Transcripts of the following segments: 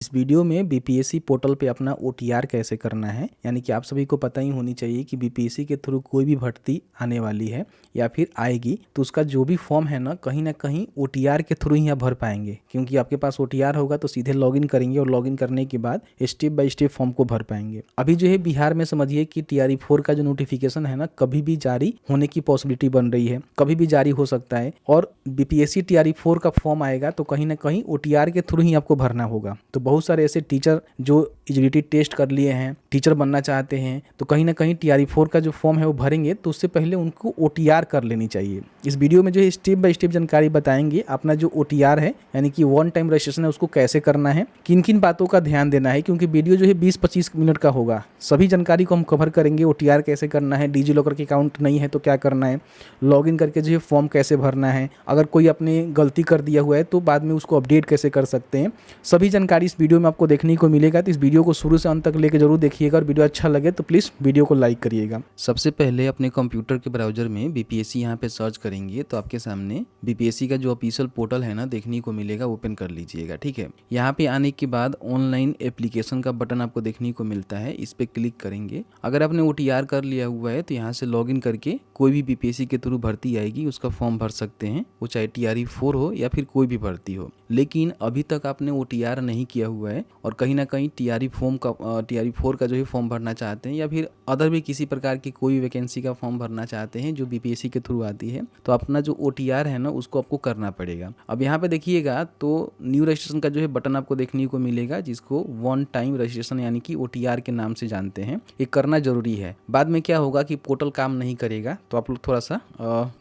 इस वीडियो में BPSC portal पे अपना ओटीआर कैसे करना है, यानी कि आप सभी को पता ही होनी चाहिए कि बीपीएससी के थ्रू कोई भी भर्ती आने वाली है या फिर आएगी तो उसका जो भी फॉर्म है ना कहीं ओटीआर के थ्रू ही आप भर पाएंगे, क्योंकि आपके पास ओटीआर होगा तो सीधे लॉगिन करेंगे और लॉगिन करने के बाद स्टेप बाय स्टेप फॉर्म को भर पाएंगे। अभी जो है बिहार में समझिए कि TRE 4 का जो नोटिफिकेशन है ना कभी भी जारी होने की पॉसिबिलिटी बन रही है, कभी भी जारी हो सकता है। और बीपीएससी TRE 4 का फॉर्म आएगा तो कहीं ना कहीं ओटीआर के थ्रू ही आपको भरना होगा। तो बहुत सारे ऐसे टीचर जो एलिजिबिलिटी टेस्ट कर लिए हैं, टीचर बनना चाहते हैं, तो कहीं ना कहीं TRE 4 का जो फॉर्म है वो भरेंगे तो उससे पहले उनको ओटीआर कर लेनी चाहिए। इस वीडियो में जो है स्टेप बाय स्टेप जानकारी बताएंगे। अपना जो ओटीआर है यानी कि वन टाइम रजिस्ट्रेशन है उसको कैसे करना है, किन किन बातों का ध्यान देना है, क्योंकि वीडियो जो है 20-25 मिनट का होगा। सभी जानकारी को हम कवर करेंगे। ओटीआर कैसे करना है, डिजी लॉकर के अकाउंट नहीं है तो क्या करना है, लॉगिन करके जो है फॉर्म कैसे भरना है, अगर कोई अपने गलती कर दिया हुआ है तो बाद में उसको अपडेट कैसे कर सकते हैं, सभी जानकारी इस वीडियो में आपको देखने को मिलेगा। तो इस वीडियो को शुरू से अंत तक लेकर जरूर देखिएगा और वीडियो अच्छा लगे तो प्लीज़ वीडियो को लाइक करिएगा। सबसे पहले अपने कंप्यूटर के ब्राउजर में बीपीएससी यहाँ पे सर्च करेंगे तो आपके सामने बीपीएससी का जो ऑफिशियल पोर्टल है ना देखने को मिलेगा, ओपन कर लीजिएगा। ठीक है, यहाँ पे आने के बाद ऑनलाइन एप्लीकेशन का बटन आपको देखने को मिलता है, इस पर क्लिक करेंगे। अगर आपने ओटीआर कर लिया हुआ है तो यहाँ से लॉगिन करके कोई भी बीपीएससी के थ्रू भर्ती आएगी उसका फॉर्म भर सकते हैं, वो चाहे TRE 4 हो या फिर कोई भी भर्ती हो। लेकिन अभी तक आपने ओटीआर नहीं किया हुआ है और कहीं ना कहीं TRE 4 का जो है फॉर्म भरना चाहते हैं या फिर अदर भी किसी प्रकार की कोई वैकेंसी का फॉर्म भरना चाहते हैं जो बीपीएससी के थ्रू आती है, तो अपना जो ओटीआर है ना उसको आपको करना पड़ेगा। अब यहाँ पे देखिएगा तो न्यू रजिस्ट्रेशन का जो है बटन आपको देखने को मिलेगा, जिसको वन टाइम रजिस्ट्रेशन यानी कि ओटीआर के नाम से जानते हैं। ये करना जरूरी है। बाद में क्या होगा कि पोर्टल काम नहीं करेगा तो आप लोग थोड़ा सा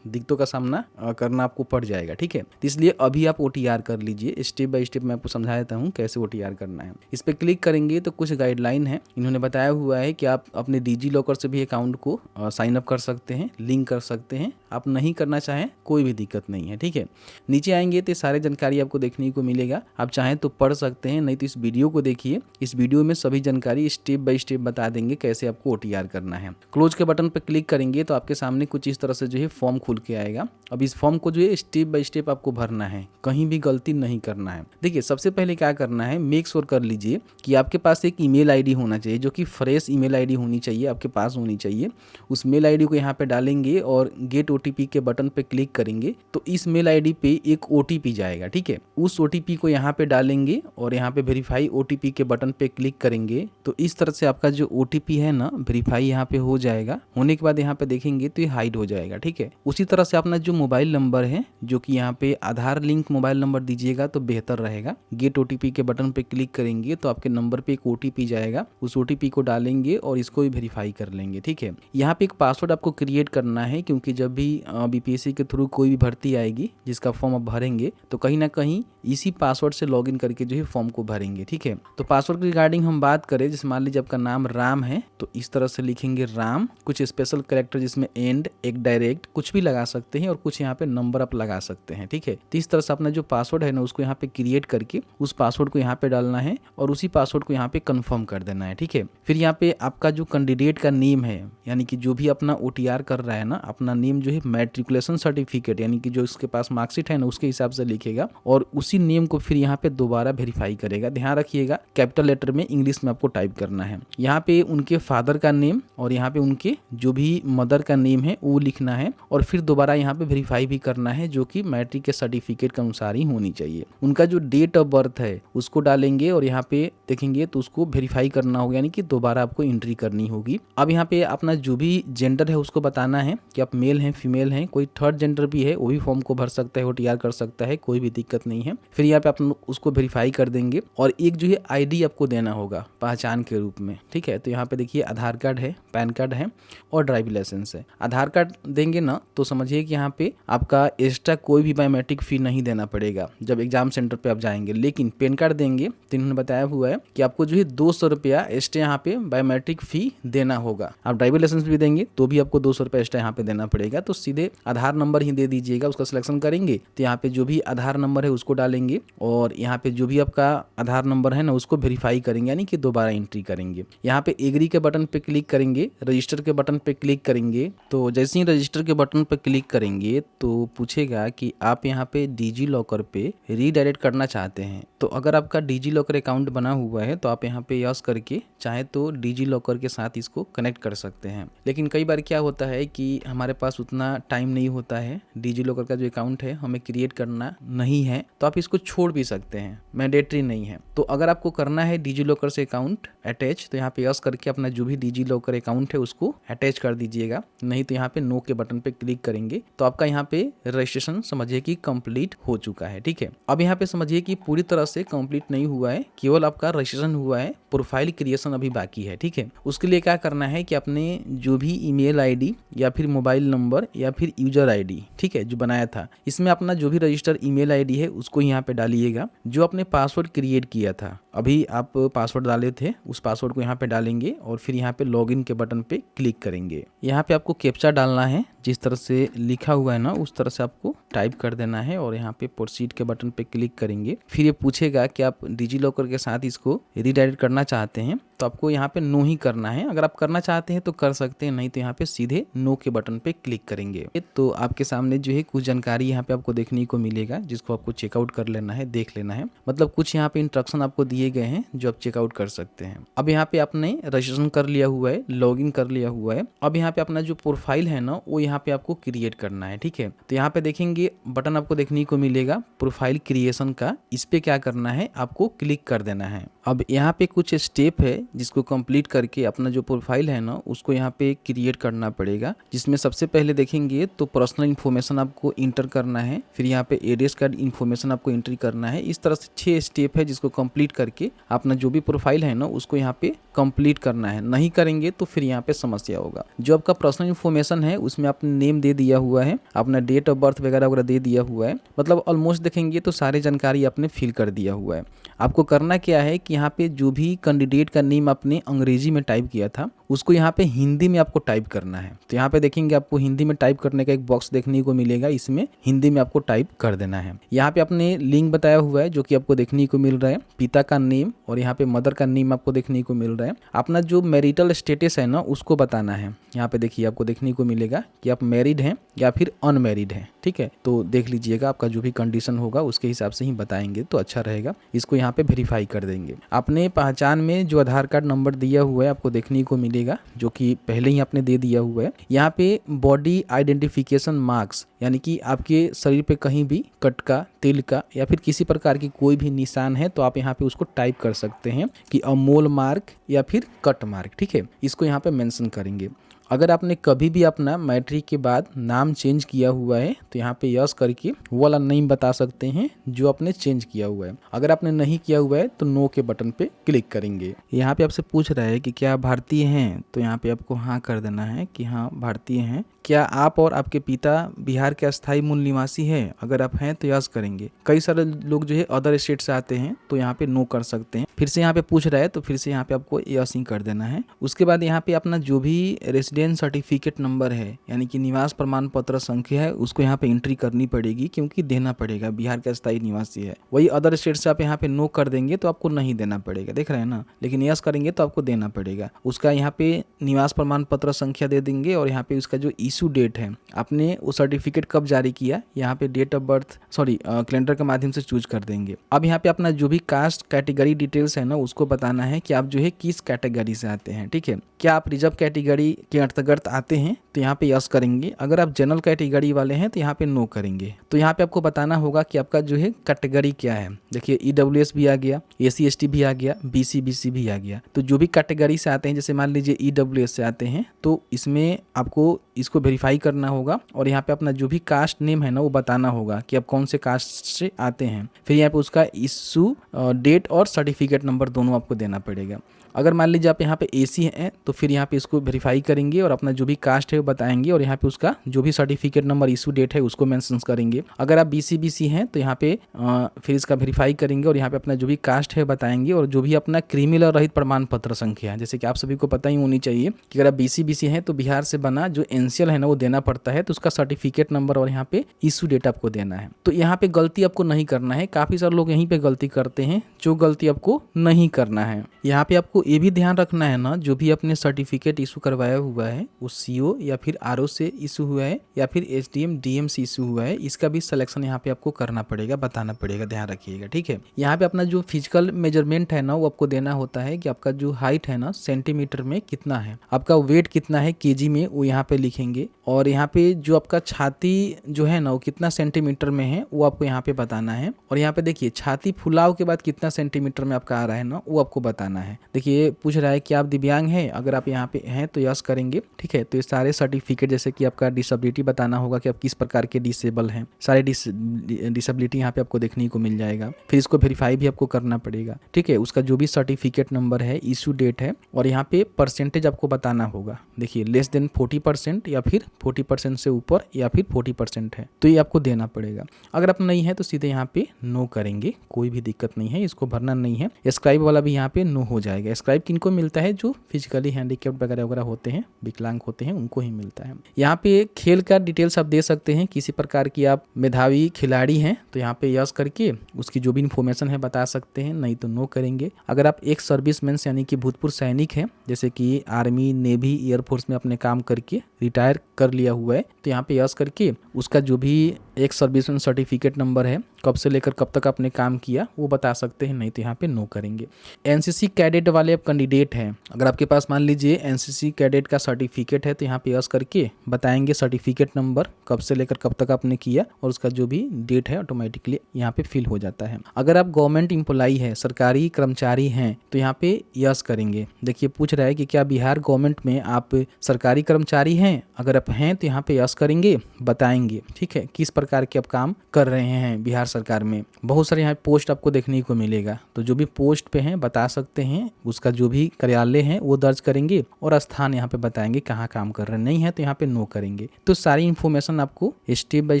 दिक्कतों का सामना करना आपको पड़ जाएगा। ठीक है, तो इसलिए अभी आप ओटीआर कर लीजिए। स्टेप बाय स्टेप मैं आपको समझा देता हूँ कैसे ओटीआर करना है। इस पर क्लिक करेंगे तो कुछ गाइडलाइन है, इन्होंने बताया हुआ है कि आप अपने डिजी लॉकर से भी अकाउंट को साइन अप कर सकते हैं, लिंक कर सकते हैं। आप नहीं करना चाहें कोई भी दिक्कत नहीं है। ठीक है, नीचे आएंगे तो सारे जानकारी आपको देखने को मिलेगा। आप चाहें तो पढ़ सकते हैं, नहीं तो इस वीडियो को देखिए। इस वीडियो में सभी जानकारी स्टेप बाय स्टेप बता देंगे कैसे आपको ओटीआर करना है। क्लोज के बटन पर क्लिक करेंगे तो आपके सामने कुछ इस तरह से जो है फॉर्म खुल के आएगा। अब इस फॉर्म को जो है स्टेप बाय स्टेप आपको भरना है, कहीं भी गलती नहीं करना है। देखिए सबसे पहले क्या करना है, मेक श्योर कर लीजिए कि आपके पास एक ईमेल आईडी होना चाहिए, जो कि फ्रेश ईमेल आईडी होनी चाहिए, आपके पास होनी चाहिए। उस मेल आईडी को यहाँ पे डालेंगे और गेट ओटीपी के बटन पे क्लिक करेंगे तो इस मेल आईडी पे एक ओटीपी जाएगा। ठीक है, उस ओटीपी को यहाँ पे डालेंगे और यहाँ पे वेरीफाई ओटीपी के बटन पे क्लिक करेंगे तो इस तरह से आपका जो ओटीपी है ना वेरीफाई यहाँ पे हो जाएगा। होने के बाद यहाँ पे देखेंगे तो ये हाइड हो जाएगा। ठीक है, उसी तरह से अपना जो मोबाइल नंबर है, जो कि यहाँ पे आधार लिंक मोबाइल नंबर दीजिएगा तो बेहतर रहेगा। गेट ओटीपी के बटन पे क्लिक करेंगे तो आपके नंबर पे एक ओटीपी जाएगा, उस ओटीपी को डालेंगे और इसको भी वेरीफाई कर लेंगे। ठीक है, यहाँ पे एक पासवर्ड आपको क्रिएट करना है, क्योंकि जब भी बीपीएससी के थ्रू कोई भी भर्ती आएगी जिसका फॉर्म आप भरेंगे तो कहीं ना कहीं इसी पासवर्ड से लॉगिन करके जो है फॉर्म को भरेंगे। ठीक है, तो पासवर्ड की रिगार्डिंग हम बात करें, जैसे मान लीजिए आपका नाम राम है तो इस तरह से लिखेंगे राम, कुछ स्पेशल कैरेक्टर जिसमें एंड, एक डायरेक्ट, कुछ भी लगा सकते हैं और कुछ यहाँ पे नंबर आप लगा सकते हैं। ठीक है, तो इस तरह से अपना जो पासवर्ड है ना उसको यहाँ पे क्रिएट करके उस पासवर्ड को यहाँ पे डालना है और उसी पासवर्ड को यहाँ पे कंफर्म कर देना है। ठीक है, फिर यहाँ पे आपका जो कैंडिडेट का नेम है, यानी कि जो भी अपना ओटीआर कर रहा है ना, अपना नेम जो है मैट्रिकुलेशन सर्टिफिकेट यानी कि जो इसके पास मार्कशीट है ना उसके हिसाब से लिखेगा और उसी नेम को फिर यहाँ पे दोबारा वेरीफाई करेगा। ध्यान रखिएगा कैपिटल लेटर में इंग्लिश में आपको टाइप करना है। यहाँ पे उनके फादर का नेम और यहाँ पे उनके जो भी मदर का नेम है वो लिखना है और फिर दोबारा यहाँ पे वेरीफाई भी करना है, जो कि मैट्रिक के सर्टिफिकेट के अनुसार ही होनी चाहिए। उनका जो डेट ऑफ बर्थ है उसको डालेंगे और यहाँ पे देखेंगे तो उसको वेरीफाई करना होगा, यानी कि दोबारा आपको एंट्री करनी होगी। अब यहाँ पे अपना जो भी जेंडर है उसको बताना है कि आप मेल हैं फीमेल हैं, कोई थर्ड जेंडर भी है वो भी फॉर्म को भर सकता है, ओटीआर कर सकता है, कोई भी दिक्कत नहीं है। फिर यहाँ पे आप उसको वेरीफाई कर देंगे और एक जो है आईडी आपको देना होगा पहचान के रूप में। ठीक है, तो यहाँ पे देखिए आधार कार्ड है, पैन कार्ड है और ड्राइविंग लाइसेंस है। आधार कार्ड देंगे ना तो समझिए कि यहाँ पे आपका एक्स्ट्रा कोई भी बायोमेट्रिक फी नहीं देना पड़ेगा जब एग्जाम सेंटर पे आप जाएंगे। लेकिन पैन कार्ड देंगे तो इन्होंने बताया हुआ है कि आपको जो है 200 रुपया एक्स्ट्रा यहाँ पे बायोमेट्रिक फी देना होगा। आप ड्राइविंग लाइसेंस भी देंगे तो भी आपको 200 रुपया एक्स्ट्रा यहाँ पे देना पड़ेगा। तो सीधे आधार नंबर ही दे दीजिएगा, उसका सिलेक्शन करेंगे तो यहाँ पे जो भी आधार नंबर है उसको डालेंगे और यहाँ पे जो भी आपका आधार नंबर है ना उसको वेरीफाई करेंगे, यानी कि दोबारा एंट्री करेंगे। यहाँ पे एग्री के बटन पे क्लिक करेंगे, रजिस्टर के बटन पे क्लिक करेंगे। तो जैसे ही रजिस्टर के बटन पे क्लिक करेंगे तो पूछेगा कि आप यहाँ पे डिजी लॉकर पे रीडायरेक्ट करना चाहते हैं। तो अगर आपका डिजी लॉकर अकाउंट बना हुआ है तो आप यहाँ पे यस करके चाहे तो डिजी लॉकर के साथ इसको कनेक्ट कर सकते हैं। लेकिन कई बार क्या होता है कि हमारे पास उतना टाइम नहीं होता है, डिजी लॉकर का जो अकाउंट है हमें क्रिएट करना नहीं है, तो आप इसको छोड़ भी सकते हैं, मैंडेटरी नहीं है। तो अगर आपको करना है डिजी लॉकर से अकाउंट अटैच तो यहाँ पे यस करके अपना जो भी डिजी लॉकर अकाउंट है उसको अटैच कर दीजिएगा, नहीं तो यहाँ पे नो के बटन पे क्लिक करेंगे तो आपका यहाँ पे रजिस्ट्रेशन समझिए कि कंप्लीट हो चुका है। ठीक है, अब यहाँ पे समझिए कि पूरी तरह से कंप्लीट नहीं हुआ है, केवल आपका रजिस्ट्रेशन हुआ है, प्रोफाइल क्रिएशन अभी बाकी है। ठीक है, उसके लिए क्या करना है कि अपने जो भी ईमेल आईडी या फिर मोबाइल नंबर या फिर यूजर आईडी, ठीक है, जो बनाया था, इसमें अपना जो भी रजिस्टर ईमेल आईडी है उसको यहाँ पे डालिएगा। जो आपने पासवर्ड क्रिएट किया था, अभी आप पासवर्ड डाले थे, उस पासवर्ड को यहाँ पे डालेंगे और फिर यहाँ पे लॉगिन के बटन पे क्लिक करेंगे। यहाँ पे आपको कैप्चा डालना है, जिस तरह से लिखा हुआ है ना उस तरह से आपको टाइप कर देना है और यहाँ पे प्रोसीड के बटन पे क्लिक करेंगे। फिर ये पूछेगा कि आप डिजी लॉकर के साथ इसको रीडायरेक्ट करना चाहते हैं, तो आपको यहाँ पे नो ही करना है। अगर आप करना चाहते हैं तो कर सकते हैं, नहीं तो यहाँ पे सीधे नो के बटन पे क्लिक करेंगे। तो आपके सामने जो है कुछ जानकारी यहाँ पे आपको देखने को मिलेगा, जिसको आपको चेकआउट कर लेना है, देख लेना है। मतलब कुछ यहाँ पे इंस्ट्रक्शन आपको दिए गए हैं जो आप चेकआउट कर सकते हैं। अब यहाँ पे आपने रजिस्ट्रेशन कर लिया हुआ है, लॉगिन कर लिया हुआ है। अब यहाँ पे अपना जो प्रोफाइल है ना वो यहाँ पे आपको क्रिएट करना है। ठीक है, तो यहाँ पे देखेंगे बटन आपको देखने को मिलेगा प्रोफाइल क्रिएशन का, इस पे क्या करना है आपको क्लिक कर देना है। अब यहाँ पे कुछ स्टेप है जिसको कंप्लीट करके अपना जो प्रोफाइल है ना उसको यहाँ पे क्रिएट करना पड़ेगा, जिसमें सबसे पहले देखेंगे तो पर्सनल इन्फॉर्मेशन आपको इंटर करना है, फिर यहाँ पे एड्रेस कार्ड इन्फॉर्मेशन आपको एंट्री करना है। इस तरह से 6 स्टेप है जिसको कंप्लीट करके अपना जो भी प्रोफाइल है ना उसको यहाँ पे कंप्लीट करना है। नहीं करेंगे तो फिर यहाँ पे समस्या होगा। जो आपका पर्सनल इन्फॉर्मेशन है उसमें आपने नेम दे दिया हुआ है, अपना डेट ऑफ बर्थ वगैरह वगैरह दे दिया हुआ है, मतलब ऑलमोस्ट देखेंगे तो सारी जानकारी आपने फिल कर दिया हुआ है। आपको करना क्या है कि यहाँ पे जो भी कैंडिडेट का नेम आपने अंग्रेजी में टाइप किया था उसको यहाँ पे हिंदी में आपको टाइप करना है। तो यहाँ पे देखेंगे आपको हिंदी में टाइप करने का एक बॉक्स देखने को मिलेगा, इसमें हिंदी में आपको टाइप कर देना है। यहाँ पे आपने लिंक बताया हुआ है जो कि आपको देखने को मिल रहा है, पिता का नेम और यहाँ पे मदर का नेम आपको देखने को मिल रहा है। अपना जो मैरिटल स्टेटस है ना उसको बताना है। यहाँ पे देखिए आपको देखने को मिलेगा कि आप मैरिड हैं या फिर अनमैरिड हैं। ठीक है, तो देख लीजिएगा, आपका जो भी कंडीशन होगा उसके हिसाब से ही बताएंगे तो अच्छा रहेगा। इसको यहाँ पे वेरीफाई कर देंगे। आपने पहचान में जो आधार कार्ड नंबर दिया हुआ है आपको देखने को मिलेगा, जो कि पहले ही आपने दे दिया हुआ है। यहाँ पे बॉडी आइडेंटिफिकेशन मार्क्स, यानी कि आपके शरीर पे कहीं भी कट का, तिल का या फिर किसी प्रकार की कोई भी निशान है तो आप यहाँ पे उसको टाइप कर सकते हैं कि अमोल मार्क या फिर कट मार्क। ठीक है, इसको यहाँ पे मेंशन करेंगे। अगर आपने कभी भी अपना मैट्रिक के बाद नाम चेंज किया हुआ है तो यहाँ पे यस करके वो वाला नेम बता सकते हैं जो आपने चेंज किया हुआ है। अगर आपने नहीं किया हुआ है तो नो के बटन पे क्लिक करेंगे। यहाँ पे आपसे पूछ रहा है कि क्या आप भारतीय हैं, तो यहाँ पे आपको हाँ कर देना है कि हाँ भारतीय हैं। क्या आप और आपके पिता बिहार के अस्थायी मूल निवासी हैं, अगर आप हैं तो यस करेंगे। कई सारे लोग जो है अदर स्टेट से आते हैं तो यहाँ पे नो कर सकते हैं। फिर से यहाँ पे पूछ रहा है तो फिर से यहाँ पे आपको यस ही कर देना है। उसके बाद यहाँ पे अपना जो भी रेसिडेंस सर्टिफिकेट नंबर है यानी कि निवास प्रमाण पत्र संख्या है उसको यहाँ पे एंट्री करनी पड़ेगी, क्योंकि देना पड़ेगा, बिहार का अस्थायी निवासी है। वही अदर स्टेट से आप यहाँ पे नो कर देंगे तो आपको नहीं देना पड़ेगा, देख रहे हैं ना, लेकिन यस करेंगे तो आपको देना पड़ेगा। उसका यहाँ पे निवास प्रमाण पत्र संख्या दे देंगे और यहाँ पे उसका जो इशू डेट है, आपने वो सर्टिफिकेट कब जारी किया, यहाँ पे डेट ऑफ बर्थ कैलेंडर के माध्यम से चूज कर देंगे। अब यहाँ पे अपना जो भी कास्ट कैटेगरी डिटेल्स है ना उसको बताना है कि आप जो है किस कैटेगरी से आते हैं। ठीक है, क्या आप रिजर्व कैटेगरी के अंतर्गत आते हैं तो यहाँ पे यस करेंगे। अगर आप जनरल कैटेगरी वाले हैं तो यहाँ पे नो करेंगे। तो यहाँ पे आपको बताना होगा कि आपका जो है कैटेगरी क्या है। देखिए EWS भी आ गया, SC ST भी आ गया, BC BC भी आ गया। तो जो भी कैटेगरी से आते हैं, जैसे मान लीजिए EWS से आते हैं तो इसमें आपको इसको वेरीफाई करना होगा और यहाँ पे अपना जो भी कास्ट नेम है ना वो बताना होगा कि आप कौन से कास्ट से आते हैं। फिर यहाँ पे उसका इशू डेट और सर्टिफिकेट नंबर दोनों आपको देना पड़ेगा। अगर मान लीजिए आप यहाँ पे AC हैं तो फिर यहाँ पे इसको वेरीफाई करेंगे और अपना जो भी कास्ट है वो बताएंगे और यहाँ पे उसका जो भी सर्टिफिकेट नंबर इशू डेट है उसको मेंशन करेंगे। अगर आप BC BC हैं तो यहाँ पे फिर इसका वेरीफाई करेंगे और यहाँ पे अपना जो भी कास्ट है बताएंगे और जो भी अपना क्रिमिनल और रहित प्रमाण पत्र संख्या है, जैसे कि आप सभी को पता ही होनी चाहिए कि अगर आप BC BC हैं तो बिहार से बना जो क्रेडेंशियल है ना वो देना पड़ता है, तो उसका सर्टिफिकेट नंबर और यहाँ पे इशू डेट आपको देना है। तो यहाँ पे गलती आपको नहीं करना है। काफ़ी सारे लोग यहीं पे गलती करते हैं, जो गलती आपको नहीं करना है। यहाँ पे आपको ये भी ध्यान रखना है ना, जो भी आपने सर्टिफिकेट इशू करवाया हुआ है वो सीओ या फिर आरओ से इशू हुआ है या फिर एसडीएम डीएम से इशू हुआ है, इसका भी सिलेक्शन यहाँ पे आपको करना पड़ेगा, बताना पड़ेगा, ध्यान रखिएगा, ठीक है। यहाँ पे अपना जो फिजिकल मेजरमेंट है ना वो आपको देना होता है कि आपका जो हाइट है ना सेंटीमीटर में कितना है, आपका वेट कितना है केजी में, वो यहाँ पे लिखेंगे। और यहाँ पे जो आपका छाती जो है ना वो कितना सेंटीमीटर में है वो आपको यहाँ पे बताना है। और यहाँ पे देखिए छाती फुलाव के बाद कितना सेंटीमीटर में आपका आ रहा है ना वो आपको बताना है। देखिए पूछ रहा है कि आप दिव्यांग हैं, अगर आप यहाँ पे हैं तो यस करेंगे, ठीक है। तो ये सारे सर्टिफिकेट जैसे कि आपका डिसेबिलिटी बताना होगा कि आप किस प्रकार के डिसेबल हैं, सारे डिसेबिलिटी यहाँ पे आपको देखने को मिल जाएगा। फिर इसको वेरीफाई भी आपको करना पड़ेगा, ठीक है। उसका जो भी सर्टिफिकेट नंबर है, इशू डेट है, और यहाँ पे परसेंटेज आपको बताना होगा। देखिए लेस देन 40% या फिर 40% से ऊपर या फिर 40% है, तो ये आपको देना पड़ेगा। अगर आप नहीं है तो सीधे यहाँ पे नो करेंगे, कोई भी दिक्कत नहीं है, इसको भरना नहीं है। स्क्राइब वाला भी यहाँ पे नो हो जाएगा। स्क्राइब किनको मिलता है, जो फिजिकली हैंडीकैप्ड वगैरह वगैरह होते हैं, विकलांग होते हैं, उनको ही मिलता है। यहाँ पे खेल का डिटेल्स आप दे सकते हैं, किसी प्रकार की आप मेधावी खिलाड़ी हैं तो यहाँ पे यस करके उसकी जो भी इन्फॉर्मेशन है बता सकते हैं, नहीं तो नो करेंगे। अगर आप एक सर्विसमैन यानी कि भूतपूर्व सैनिक हैं, जैसे कि आर्मी, नेवी, एयरफोर्स में अपने काम करके रिटायर कर लिया हुआ है, तो यहाँ पे यस करके उसका जो भी एक सर्विसमैन सर्टिफिकेट नंबर है, कब से लेकर कब तक आपने काम किया, वो बता सकते हैं, नहीं तो यहाँ पे नो करेंगे। एनसीसी कैडेट वाले आप कैंडिडेट हैं, अगर आपके पास मान लीजिए एनसीसी कैडेट का सर्टिफिकेट है तो यहाँ पे यस करके बताएंगे सर्टिफिकेट नंबर, कब से लेकर कब तक आपने किया, और उसका जो भी डेट है ऑटोमेटिकली यहाँ पे फिल हो जाता है। अगर आप गवर्नमेंट एम्प्लॉई है, सरकारी कर्मचारी हैं, तो यहाँ पे यस करेंगे। देखिए पूछ रहा है कि क्या बिहार गवर्नमेंट में आप सरकारी कर्मचारी हैं, अगर आप हैं तो यहाँ पे यस करेंगे, बताएंगे, ठीक है, किस प्रकार के आप काम कर रहे हैं बिहार सरकार में। बहुत सारे यहाँ पोस्ट आपको देखने को मिलेगा, तो जो भी पोस्ट पे हैं बता सकते हैं, उसका जो भी कार्यालय है वो दर्ज करेंगे और स्थान यहाँ पे बताएंगे कहाँ काम कर रहे हैं। नहीं है तो यहाँ पे नो करेंगे। तो सारी इन्फॉर्मेशन आपको स्टेप बाय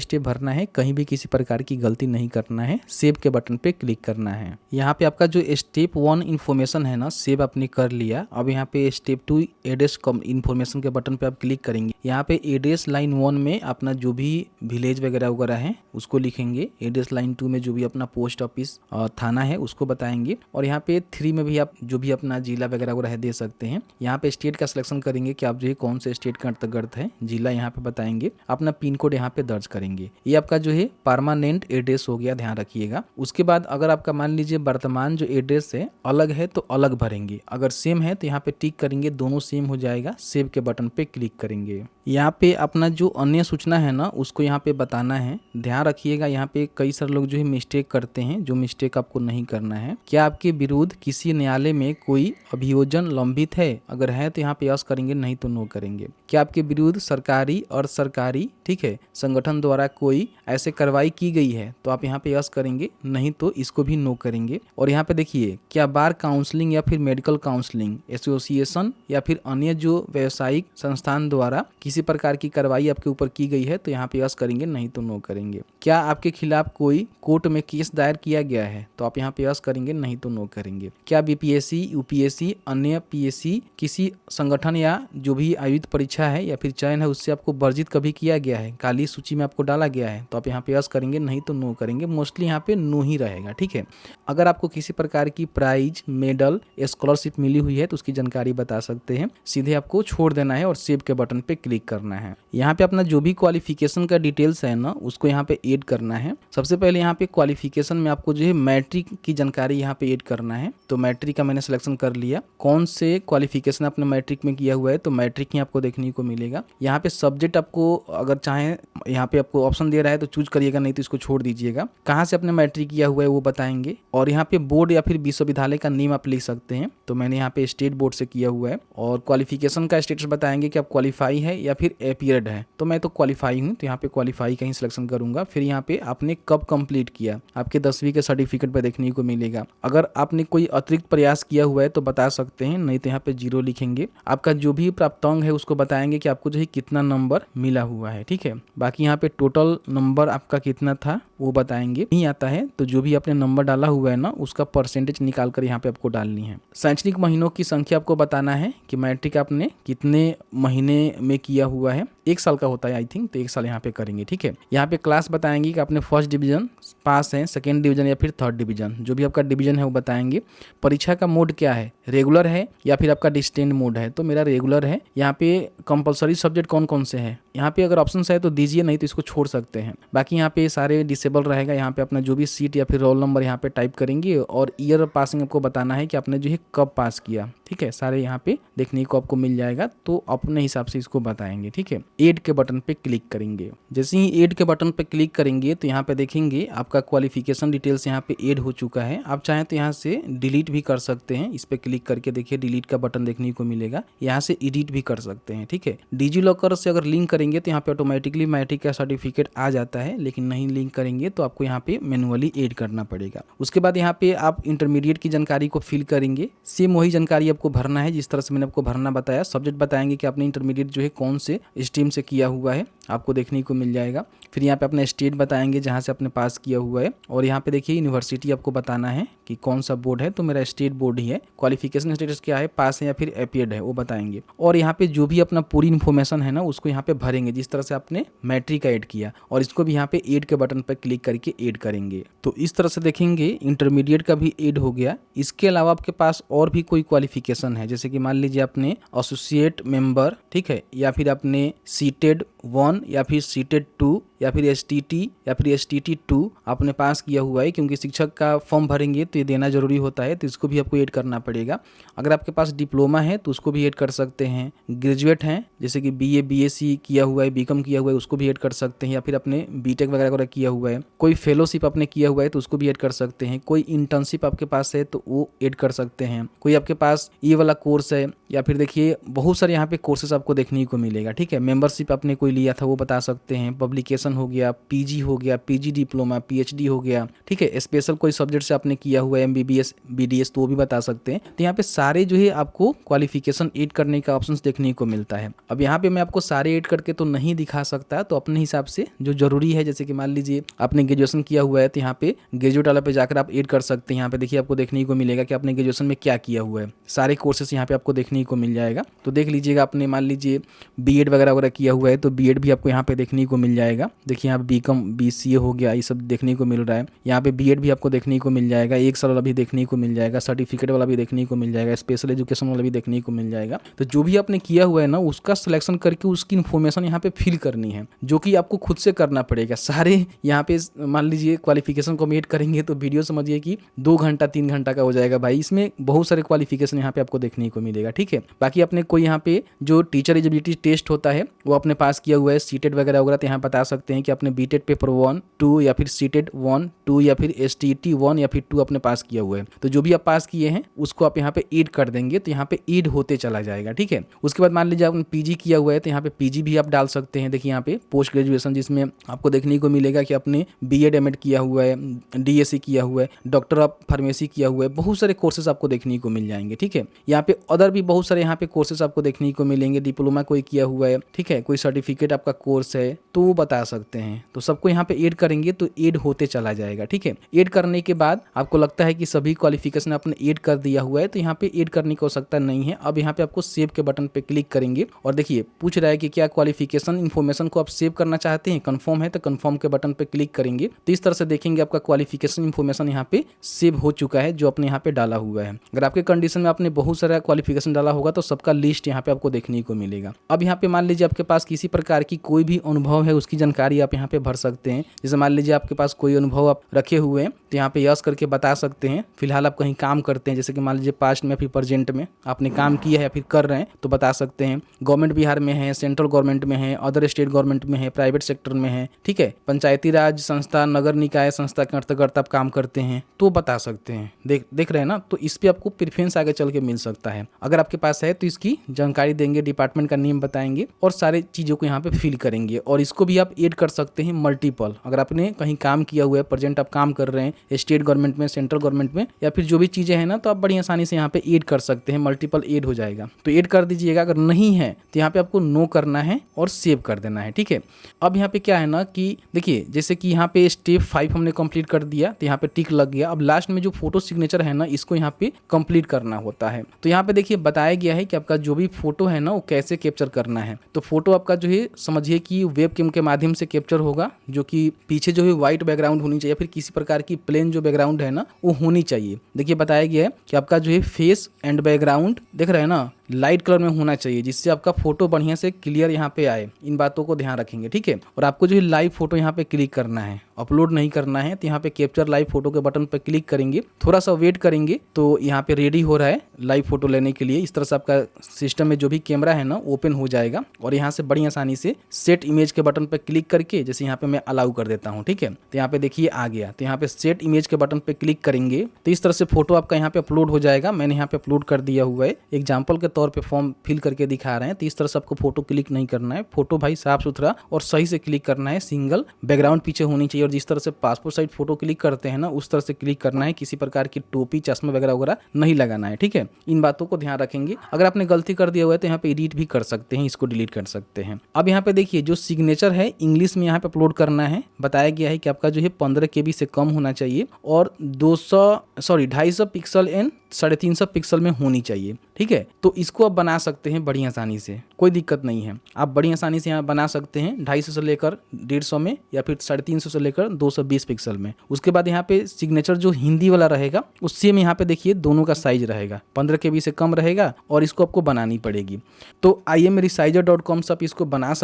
स्टेप भरना है, कहीं भी किसी प्रकार की गलती नहीं करना है। सेव के बटन पे क्लिक करना है। यहाँ पे आपका जो स्टेप 1 इन्फॉर्मेशन है ना, सेव आपने कर लिया। अब यहाँ पे स्टेप 2 एड्रेस इन्फॉर्मेशन के बटन पे आप क्लिक करेंगे। यहाँ पे एड्रेस लाइन 1 में अपना जो भी विलेज वगैरह वगैरह है उसको लिखेंगे। एड्रेस लाइन 2 में जो भी अपना पोस्ट ऑफिस थाना है उसको बताएंगे। और यहाँ पे 3 में भी आप जो भी अपना जिला वगैरह वगैरह दे सकते हैं। यहाँ पे स्टेट का सिलेक्शन करेंगे कि आप जो है कौन से स्टेट के अंतर्गत है, जिला यहाँ पे बताएंगे, अपना पिन कोड यहाँ पे दर्ज करेंगे। ये आपका जो है परमानेंट एड्रेस हो गया, ध्यान रखिएगा। उसके बाद अगर आपका मान लीजिए वर्तमान जो एड्रेस है अलग है तो अलग भरेंगे, अगर सेम है तो यहाँ पे टिक करेंगे, दोनों सेम हो जाएगा, सेव के बटन पे क्लिक करेंगे। यहाँ पे अपना जो अन्य सूचना है ना उसको यहाँ पे बताना है, ध्यान रखिएगा। यहाँ पे कई सारे लोग जो है मिस्टेक करते हैं, जो मिस्टेक आपको नहीं करना है। क्या आपके विरुद्ध किसी न्यायालय में कोई अभियोजन लंबित है, अगर है तो यहाँ पे यस करेंगे, नहीं तो नो करेंगे। क्या आपके विरुद्ध सरकारी और सरकारी, ठीक है, संगठन द्वारा कोई ऐसे कार्रवाई की गई है, तो आप यहाँ पे यस करेंगे, नहीं तो इसको भी नो करेंगे। और यहाँ पे देखिए क्या बार काउंसलिंग या फिर मेडिकल काउंसलिंग एसोसिएशन या फिर अन्य जो व्यावसायिक संस्थान द्वारा किसी प्रकार की कार्रवाई आपके ऊपर की गई है, तो यहाँ पे यस करेंगे, नहीं तो नो करेंगे। क्या आपके खिलाफ कोई कोर्ट में केस दायर किया गया है, तो आप यहाँ पे यस करेंगे, नहीं तो नो करेंगे। क्या बीपीएससी, यूपीएससी, अन्य पीएससी किसी संगठन या जो भी आयोजित परीक्षा है या फिर चयन है उससे आपको वर्जित कभी किया गया है, काली सूची में आपको डाला गया है, तो आप यहाँ पे यस करेंगे, नहीं तो नो करेंगे। मोस्टली यहाँ पे नो ही रहेगा, ठीक है। अगर आपको किसी प्रकार की प्राइज, मेडल, स्कॉलरशिप मिली हुई है तो उसकी जानकारी बता सकते हैं, सीधे आपको छोड़ देना है और सेव के बटन पे क्लिक करना है। यहाँ पे अपना जो भी क्वालिफिकेशन का डिटेल्स है ना उसको यहाँ पे ऐड करना है। सबसे पहले यहाँ पे क्वालिफिकेशन में आपको जो है मैट्रिक की जानकारी यहाँ पे ऐड करना है। तो मैट्रिक का मैंने सिलेक्शन कर लिया। कौन से क्वालिफिकेशन आपने मैट्रिक में किया हुआ है, तो मैट्रिक ही आपको देखने को मिलेगा। यहाँ पे सब्जेक्ट आपको अगर चाहें, यहाँ पे आपको ऑप्शन दे रहा है तो चूज करिएगा, नहीं तो इसको छोड़ दीजिएगा। कहाँ से आपने मैट्रिक किया हुआ है वो बताएंगे। और यहाँ पे बोर्ड या फिर विश्वविद्यालय का नेम आप लिख सकते हैं, तो मैंने यहाँ पे स्टेट बोर्ड से किया हुआ है। और क्वालिफिकेशन का स्टेटस बताएंगे कि आप क्वालिफाई है या फिर अपीयर्ड है, तो मैं तो क्वालिफाई हूँ, तो यहाँ पे क्वालिफाई का ही सिलेक्शन करूंगा। फिर यहाँ पे आपने कब कंप्लीट किया, आपके 10वीं के सर्टिफिकेट पे देखने को मिलेगा। अगर आपने कोई अतिरिक्त प्रयास किया हुआ है तो बता सकते हैं, नहीं तो यहाँ पे 0 लिखेंगे। आपका जो भी प्राप्तांक है उसको बताएंगे कि आपको जो है कितना नंबर मिला हुआ है, ठीक है। बाकी यहाँ पे टोटल नंबर आपका कितना था वो बताएंगे। नहीं आता है तो जो भी आपने नंबर डाला हुआ है ना उसका परसेंटेज निकाल कर यहाँ पे आपको डालनी है। शैक्षणिक महीनों की संख्या आपको बताना है कि मैट्रिक आपने कितने महीने में किया हुआ है। 1 साल का होता है आई थिंक, तो 1 साल यहाँ पे करेंगे। ठीक है, यहाँ पे क्लास बताएंगे कि आपने फर्स्ट डिवीजन पास है, सेकेंड डिवीजन या फिर थर्ड डिवीजन, जो भी आपका डिवीजन है वो बताएंगे। परीक्षा का मोड क्या है, रेगुलर है या फिर आपका डिस्टेंट मोड है, तो मेरा रेगुलर है। यहाँ पे कंपलसरी सब्जेक्ट कौन कौन से हैं, यहाँ पे अगर ऑप्शन है तो दीजिए, नहीं तो इसको छोड़ सकते हैं। बाकी यहाँ पे सारे डिसेबल रहेगा। यहाँ पे अपना जो भी सीट या फिर रोल नंबर यहाँ पे टाइप करेंगे और ईयर पासिंग आपको बताना है कि आपने जो है कब पास किया। ठीक है, सारे यहाँ पे देखने को आपको मिल जाएगा, तो अपने हिसाब से इसको बताएंगे। ठीक है, ऐड के बटन पे क्लिक करेंगे। जैसे ही ऐड के बटन पे क्लिक करेंगे तो यहाँ पे देखेंगे आपका क्वालिफिकेशन डिटेल्स यहाँ पे ऐड हो चुका है। आप चाहें तो यहाँ से डिलीट भी कर सकते हैं। इस पे क्लिक करके देखिए डिलीट का बटन देखने को मिलेगा, यहाँ से एडिट भी कर सकते हैं। ठीक है, डिजी लॉकर से अगर लिंक करेंगे तो यहाँ पे ऑटोमेटिकली मैट्रिक का सर्टिफिकेट आ जाता है, लेकिन नहीं लिंक करेंगे तो आपको यहाँ पे मैनुअली ऐड करना पड़ेगा। उसके बाद यहाँ पे आप इंटरमीडिएट की जानकारी को फिल करेंगे। सेम वही जानकारी आपको भरना है जिस तरह से मैंने आपको भरना बताया। सब्जेक्ट बताएंगे कि आपने इंटरमीडिएट जो है कौन से स्ट्रीम से किया हुआ है, आपको देखने को मिल जाएगा। फिर यहाँ पे अपना स्टेट बताएंगे जहाँ से आपने पास किया हुआ है, और यहाँ पे देखिए यूनिवर्सिटी आपको बताना है कि कौन सा बोर्ड है, तो मेरा स्टेट बोर्ड ही है। क्वालिफिकेशन स्टेटस क्या है, पास है या फिर एपियर्ड है, वो बताएंगे। और यहाँ पे जो भी अपना पूरी इन्फॉर्मेशन है ना उसको यहाँ पे भरेंगे जिस तरह से आपने मैट्रिक का ऐड किया, और इसको भी यहाँ पे ऐड के बटन पर क्लिक करके ऐड करेंगे। तो इस तरह से देखेंगे इंटरमीडिएट का भी ऐड हो गया। इसके अलावा आपके पास और भी कोई क्वालिफिकेशन है, जैसे कि मान लीजिए आपने एसोसिएट मेंबर, ठीक है, या फिर आपने सीटेड 1 या फिर सीटेड 2 या फिर एसटीटी या फिर एसटीटी 2 आपने पास किया हुआ है, क्योंकि शिक्षक का फॉर्म भरेंगे तो ये देना जरूरी होता है, तो इसको भी आपको ऐड करना पड़ेगा। अगर आपके पास डिप्लोमा है तो उसको भी ऐड कर सकते हैं। ग्रेजुएट हैं जैसे कि बीए बीएससी किया हुआ है, बीकॉम किया हुआ है, उसको भी ऐड कर सकते हैं, या फिर अपने बीटेक वगैरह किया हुआ है। कोई फेलोशिप आपने किया हुआ है तो उसको भी ऐड कर सकते हैं। कोई इंटर्नशिप आपके पास है तो वो ऐड कर सकते हैं। कोई आपके पास ये वाला कोर्स है, या फिर देखिए बहुत सारे यहाँ पे कोर्सेज आपको देखने को मिलेगा। ठीक है, मेंबरशिप आपने कोई लिया था वो बता सकते हैं। पब्लिकेशन हो गया, पीजी हो गया, पीजी डिप्लोमा, पीएचडी हो गया। ठीक है, स्पेशल कोई सब्जेक्ट से आपने किया हुआ है, एमबीबीएस बीडीएस, तो वो भी बता सकते हैं। तो यहाँ पे सारे जो है आपको क्वालिफिकेशन ऐड करने का ऑप्शन देखने को मिलता है। अब यहाँ पे मैं आपको सारे ऐड करके तो नहीं दिखा सकता, तो अपने हिसाब से जो जरूरी है, जैसे कि मान लीजिए आपने ग्रेजुएशन किया हुआ है तो यहाँ पे ग्रेजुएट वाला पे जाकर आप ऐड कर सकते हैं। यहाँ पे देखिए आपको देखने को मिलेगा कि आपने ग्रेजुएशन में क्या किया हुआ है, सारे कोर्सेस यहाँ पे आपको देखने को मिल जाएगा। तो देख लीजिएगा, आपने मान लीजिए बीएड वगैरह किया हुआ है तो बीएड भी आपको यहाँ पे देखने को मिल जाएगा। देखिए यहाँ पे बीकॉम बीसीए हो गया, ये सब देखने को मिल रहा है। यहाँ पे बीएड भी आपको देखने को मिल जाएगा, 1 साल वाला भी देखने को मिल जाएगा, सर्टिफिकेट वाला भी देखने को मिल जाएगा, स्पेशल एजुकेशन वाला भी देखने को मिल जाएगा। तो जो भी आपने किया हुआ है ना उसका सिलेक्शन करके उसकी इन्फॉर्मेशन यहाँ पे फिल करनी है, जो कि आपको खुद से करना पड़ेगा। सारे यहाँ पे मान लीजिए क्वालिफिकेशन को मेट करेंगे तो वीडियो समझिए कि 2 घंटा 3 घंटा का हो जाएगा भाई। इसमें बहुत सारे क्वालिफिकेशन यहाँ पे आपको देखने को मिलेगा। ठीक है, बाकी आपने कोई यहाँ पे जो टीचर एलिजिबिलिटी टेस्ट होता है वो आपने पास किया हुआ है, सीटेट वगैरह तो यहाँ बता सकते हैं कि आपने बीटेट पेपर 1, 2 या फिर सीटेट 1, 2 या फिर एसटीटी 1 या फिर 2 आपने पास किया हुआ है। तो जो भी आप पास किए हैं उसको आप यहाँ पे ऐड कर देंगे, तो यहाँ पे ऐड होते चला जाएगा। ठीक है, उसके बाद मान लीजिए आपने पीजी किया हुआ है तो यहाँ पे पीजी भी आप डाल सकते हैं। देखिए यहाँ पे पोस्ट ग्रेजुएशन, जिसमें आपको देखने को मिलेगा कि आपने बीएड एमएड किया हुआ है, डीएससी किया हुआ है, डॉक्टर ऑफ फार्मेसी किया हुआ है, बहुत सारे कोर्सेज आपको देखने को मिल जाएंगे। ठीक है, यहाँ पे अदर भी बहुत सारे यहाँ पे कोर्सेज आपको देखने को मिलेंगे। डिप्लोमा कोई किया हुआ है, ठीक है, कोई सर्टिफिकेट आपका कोर्स है तो वो बता सकते हैं। तो सबको यहाँ पे ऐड करेंगे तो ऐड होते चला जाएगा। ठीक है, ऐड करने के बाद आपको लगता है कि सभी क्वालिफिकेशन आपने ऐड कर दिया हुआ है तो यहाँ पे ऐड करने की आवश्यकता नहीं है। अब यहाँ पे आपको सेव के बटन पे क्लिक करेंगे, और देखिए पूछ रहा है कि क्या क्वालिफिकेशन इन्फॉर्मेशन को आप सेव करना चाहते हैं। कंफर्म है तो कंफर्म के बटन पे क्लिक करेंगे, तो इस तरह से देखेंगे आपका क्वालिफिकेशन इन्फॉर्मेशन यहाँ पे सेव हो चुका है जो आपने यहाँ पे डाला हुआ है। अगर आपके कंडीशन में आपने बहुत सारा क्वालिफिकेशन डाला होगा तो सबका लिस्ट यहाँ पे आपको देखने को मिलेगा। अब यहाँ पे मान लीजिए आपके पास किसी प्रकार की कोई भी अनुभव है उसकी जानकारी आप यहाँ पे भर सकते हैं। जैसे मान लीजिए आपके पास कोई अनुभव आप रखे हुए हैं तो यहाँ पे यस करके बता सकते हैं। फिलहाल आप कहीं काम करते हैं, जैसे कि मान लीजिए पास्ट में फिर प्रेजेंट में आपने काम किया है या फिर कर रहे हैं तो बता सकते हैं। गवर्नमेंट बिहार में है, सेंट्रल गवर्नमेंट में है, अदर स्टेट गवर्नमेंट में है, प्राइवेट सेक्टर में है, ठीक है, पंचायती राज संस्था, नगर निकाय संस्था के अंतर्गत आप काम करते हैं तो बता सकते हैं। देख रहे हैं ना, तो इस पे आपको प्रेफरेंस आगे चल के मिल सकता है। अगर आपके पास है तो इसकी जानकारी देंगे, डिपार्टमेंट का नेम बताएंगे और सारे चीज़ों को यहाँ पे फिल करेंगे। और इसको भी आप ऐड कर सकते हैं मल्टीपल। अगर आपने कहीं काम किया हुआ है, प्रेजेंट आप काम कर रहे हैं स्टेट गवर्नमेंट में, सेंट्रल गवर्नमेंट में, या फिर जो भी चीज़ें हैं ना, तो आप बड़ी आसानी से यहाँ पे ऐड कर सकते हैं। मल्टीपल ऐड हो जाएगा तो ऐड कर दीजिएगा। अगर नहीं है तो यहाँ पे आपको नो करना है और सेव कर देना है। ठीक है, अब यहाँ पे क्या है ना कि देखिए जैसे कि यहाँ पे स्टेप 5 हमने कंप्लीट कर दिया तो यहाँ पे टिक लग गया। अब लास्ट में जो फोटो सिग्नेचर है ना इसको यहाँ पे कंप्लीट करना होता है। तो यहाँ पे देखिए बताया गया है कि आपका जो भी फोटो है ना वो कैसे कैप्चर करना है। तो फोटो आपका जो है से समझिए कि वेब कैम के माध्यम से कैप्चर होगा, जो कि पीछे जो है व्हाइट बैकग्राउंड होनी चाहिए, फिर किसी प्रकार की प्लेन जो बैकग्राउंड है ना वो होनी चाहिए। देखिए बताया गया है कि आपका जो है फेस एंड बैकग्राउंड देख रहे हैं ना लाइट कलर में होना चाहिए, जिससे आपका फोटो बढ़िया से क्लियर यहाँ पे आए। इन बातों को ध्यान रखेंगे, ठीक है। और आपको जो है लाइव फोटो यहाँ पे क्लिक करना है, अपलोड नहीं करना है। तो यहाँ पे कैप्चर लाइव फोटो के बटन पे क्लिक करेंगे, थोड़ा सा वेट करेंगे तो यहाँ पे रेडी हो रहा है लाइव फोटो लेने के लिए। इस तरह से आपका सिस्टम में जो भी कैमरा है ना ओपन हो जाएगा और यहाँ से बड़ी आसानी से सेट इमेज के बटन पे क्लिक करके, जैसे यहाँ पे मैं अलाउ कर देता हूँ, ठीक है। तो यहाँ पे देखिए आ गया, तो यहाँ पे सेट इमेज के बटन पे क्लिक करेंगे तो इस तरह से फोटो आपका यहाँ पे अपलोड हो जाएगा। मैंने यहाँ पे अपलोड कर दिया हुआ है, एग्जाम्पल के तौर पर फॉर्म फिल करके दिखा रहे हैं। तो इस तरह से आपको फोटो क्लिक नहीं करना है, फोटो भाई साफ सुथरा और सही से क्लिक करना है, सिंगल बैकग्राउंड पीछे होनी चाहिए। और जिस तरह से पासपोर्ट साइज फोटो क्लिक करते हैं ना उस तरह से क्लिक करना है, किसी प्रकार की टोपी चश्मा वगैरह वगैरह नहीं लगाना है, ठीक है। इन बातों को ध्यान रखेंगे। अगर आपने गलती कर दिया हुआ है तो यहाँ पे एडिट भी कर सकते हैं, इसको डिलीट कर सकते हैं। अब यहाँ पे देखिए जो सिग्नेचर है इंग्लिश में यहाँ पे अपलोड करना है। बताया गया है कि आपका जो है 15 KB से कम होना चाहिए और 250 पिक्सल एंड 350 पिक्सल में होनी चाहिए, ठीक है। तो इसको आप बना सकते हैं बड़ी आसानी से, कोई दिक्कत नहीं है। आप बड़ी आसानी से यहाँ बना सकते हैं 250 से लेकर 150 में या फिर 350 से लेकर 220 पिक्सल में। उसके बाद यहाँ पे सिग्नेचर जो हिंदी वाला रहेगा उससे में यहाँ पे देखिए दोनों का साइज रहेगा, 15 KB से कम रहेगा और इसको आपको बनानी पड़ेगी। तो imresizer.com से आप इसको बना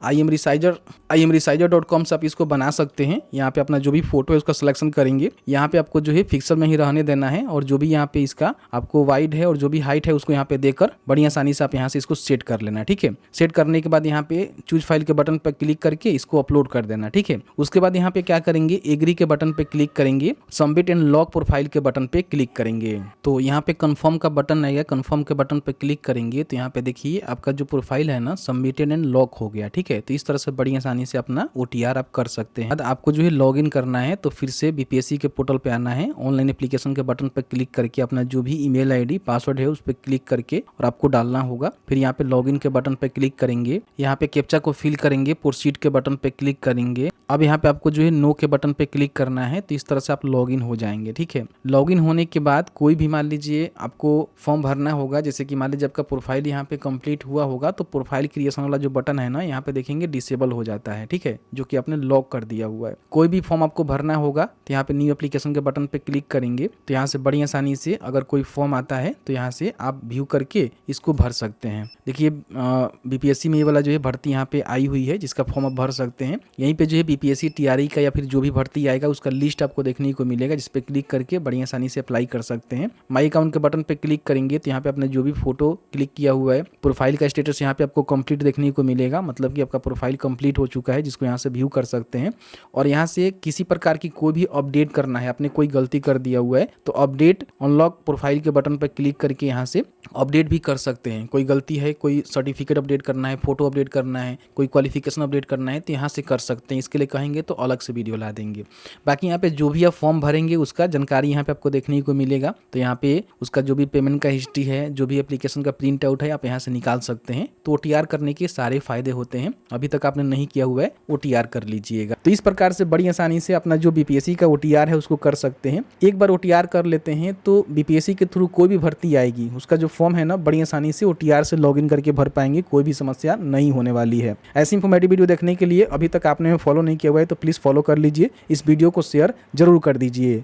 imresizer.com से आप इसको बना सकते हैं। यहाँ पे अपना जो भी फोटो है उसका सिलेक्शन करेंगे, यहाँ पे आपको जो है पिक्सल में ही रहने देना है और जो भी यहाँ पे इसका आपको वाइड है और जो भी हाइट है उसको यहाँ पे देकर बड़ी आसानी से आप यहाँ से इसको सेट कर लेना, ठीक है। सेट करने के बाद यहाँ पे चूज फाइल के बटन पर क्लिक करके इसको अपलोड कर देना, ठीक है। उसके बाद यहाँ पे क्या करेंगे, एग्री के बटन पे क्लिक करेंगे, सबमिट एंड लॉक प्रोफाइल के बटन पे क्लिक करेंगे। तो यहाँ पे कंफर्म का बटन आएगा, कंफर्म के बटन पे क्लिक करेंगे तो यहाँ पे देखिए आपका जो प्रोफाइल है ना सबमिटेड एंड लॉक हो गया, ठीक है। तो इस तरह से बड़ी आसानी से अपना OTR आप कर सकते हैं। आपको जो है लॉगिन करना है तो फिर से BPSC के पोर्टल पे आना है, ऑनलाइन एप्लीकेशन के बटन पर क्लिक करके अपना जो भी ईमेल ID पासवर्ड है उस पर क्लिक करके और आपको डालना होगा। फिर यहाँ पे लॉगिन के बटन पे क्लिक करेंगे, यहाँ पे कैप्चा को फिल करेंगे, प्रोसीड के बटन पे क्लिक करेंगे। अब यहाँ पे आपको जो है नो के बटन पे क्लिक करना है, तो इस तरह से आप लॉगिन हो जाएंगे, ठीक है। लॉगिन होने के बाद कोई भी मान लीजिए आपको फॉर्म भरना होगा, जैसे कि मान लीजिए आपका प्रोफाइल यहाँ पे कंप्लीट हुआ होगा तो प्रोफाइल क्रिएशन वाला जो बटन है ना यहाँ पे देखेंगे डिसेबल हो जाता है, ठीक है, जो कि आपने लॉक कर दिया हुआ है। कोई भी फॉर्म आपको भरना होगा तो यहाँ पे न्यू एप्लीकेशन के बटन पे क्लिक करेंगे तो यहाँ से बड़ी आसानी से अगर कोई फॉर्म आता है तो यहाँ से आप व्यू करके इसको भर सकते हैं। देखिए BPSC में ये वाला जो है भर्ती यहाँ पे आई हुई है जिसका फॉर्म आप भर सकते हैं। यहीं पे जो है BPSC TRE का या फिर जो भी भर्ती आएगा उसका लिस्ट आपको देखने को मिलेगा, जिस पे क्लिक करके बड़ी आसानी से अप्लाई कर सकते हैं। माई अकाउंट के बटन पे क्लिक करेंगे तो यहाँ पे आपने जो भी फोटो क्लिक किया हुआ है, प्रोफाइल का स्टेटस यहाँ पे आपको कंप्लीट देखने को मिलेगा, मतलब कि आपका प्रोफाइल कंप्लीट हो चुका है, जिसको यहाँ से व्यू कर सकते हैं। और यहाँ से किसी प्रकार की कोई भी अपडेट करना है, आपने कोई गलती कर दिया हुआ है तो अपडेट अनलॉक प्रोफाइल के बटन पर क्लिक करके यहाँ से अपडेट भी कर सकते हैं। कोई गलती है, कोई सर्टिफिकेट अपडेट करना है, फोटो अपडेट करना है, कोई क्वालिफिकेशन अपडेट करना है तो यहाँ से कर सकते हैं। इसके लिए कहेंगे तो अलग से वीडियो ला देंगे। बाकी यहाँ पे जो भी आप फॉर्म भरेंगे उसका जानकारी यहाँ पे आपको देखने को मिलेगा, तो यहाँ पे उसका जो भी पेमेंट का हिस्ट्री है, जो भी एप्लीकेशन का प्रिंट आउट है आप यहाँ से निकाल सकते हैं। तो OTR करने के सारे फायदे होते हैं। अभी तक आपने नहीं किया हुआ है OTR कर लीजिएगा। तो इस प्रकार से बड़ी आसानी से अपना जो BPSC का OTR है उसको कर सकते हैं। एक बार OTR कर लेते हैं तो BPSC के थ्रू कोई भी भर्ती आएगी उसका जो फॉर्म है ना बड़ी आसानी से OTR से लॉगिन करके भर पाएंगे, कोई भी समस्या नहीं होने वाली है। ऐसी इंफॉर्मेटिव वीडियो देखने के लिए अभी तक आपने फॉलो नहीं किया हुआ है तो प्लीज फॉलो कर लीजिए। इस वीडियो को शेयर जरूर कर दीजिए।